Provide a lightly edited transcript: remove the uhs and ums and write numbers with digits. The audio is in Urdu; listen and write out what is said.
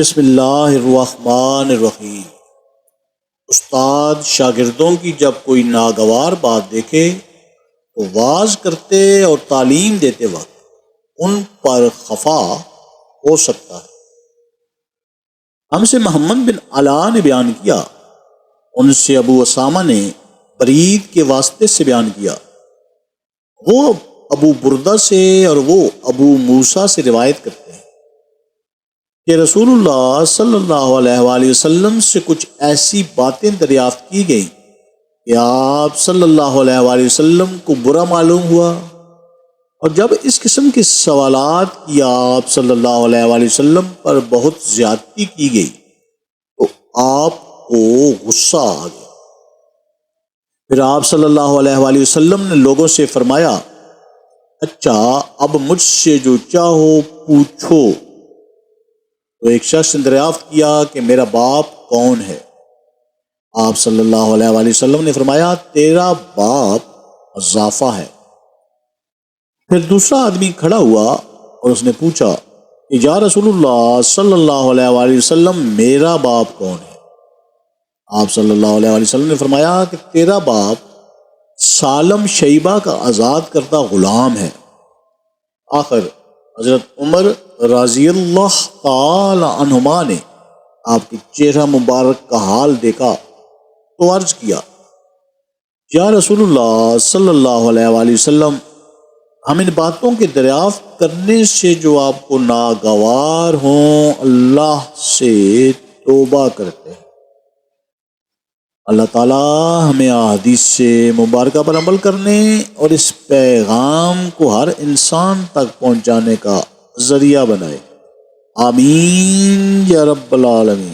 بسم اللہ الرحمن الرحیم۔ استاد شاگردوں کی جب کوئی ناگوار بات دیکھے تو واعظ کرتے اور تعلیم دیتے وقت ان پر خفا ہو سکتا ہے۔ ہم سے محمد بن علا نے بیان کیا، ان سے ابو اسامہ نے برید کے واسطے سے بیان کیا، وہ ابو بردہ سے اور وہ ابو موسیٰ سے روایت کرتے ہیں کہ رسول اللہ صلی اللہ علیہ وآلہ وسلم سے کچھ ایسی باتیں دریافت کی گئیں کہ آپ صلی اللہ علیہ وآلہ وسلم کو برا معلوم ہوا، اور جب اس قسم کے سوالات کی آپ صلی اللہ علیہ وآلہ وسلم پر بہت زیادتی کی گئی تو آپ کو غصہ آ گیا۔ پھر آپ صلی اللہ علیہ وآلہ وسلم نے لوگوں سے فرمایا، اچھا اب مجھ سے جو چاہو پوچھو۔ تو ایک شخص نے دریافت کیا کہ میرا باپ کون ہے؟ آپ صلی اللہ علیہ وآلہ وسلم نے فرمایا، تیرا باپ حذافہ ہے۔ پھر دوسرا آدمی کھڑا ہوا اور اس نے پوچھا کہ یا رسول اللہ صلی اللہ علیہ وآلہ وسلم میرا باپ کون ہے؟ آپ صلی اللہ علیہ وآلہ وسلم نے فرمایا کہ تیرا باپ سالم شیبہ کا آزاد کردہ غلام ہے۔ آخر حضرت عمر رضی اللہ تعالی عنہما نے آپ کے چہرہ مبارک کا حال دیکھا تو عرض کیا، یا رسول اللہ صلی اللہ علیہ وآلہ وسلم، ہم ان باتوں کے دریافت کرنے سے جو آپ کو ناگوار ہوں اللہ سے توبہ کرتے ہیں۔ اللہ تعالی ہمیں احادیث سے مبارکہ پر عمل کرنے اور اس پیغام کو ہر انسان تک پہنچانے کا ذریعہ بنائے، آمین یا رب العالمین۔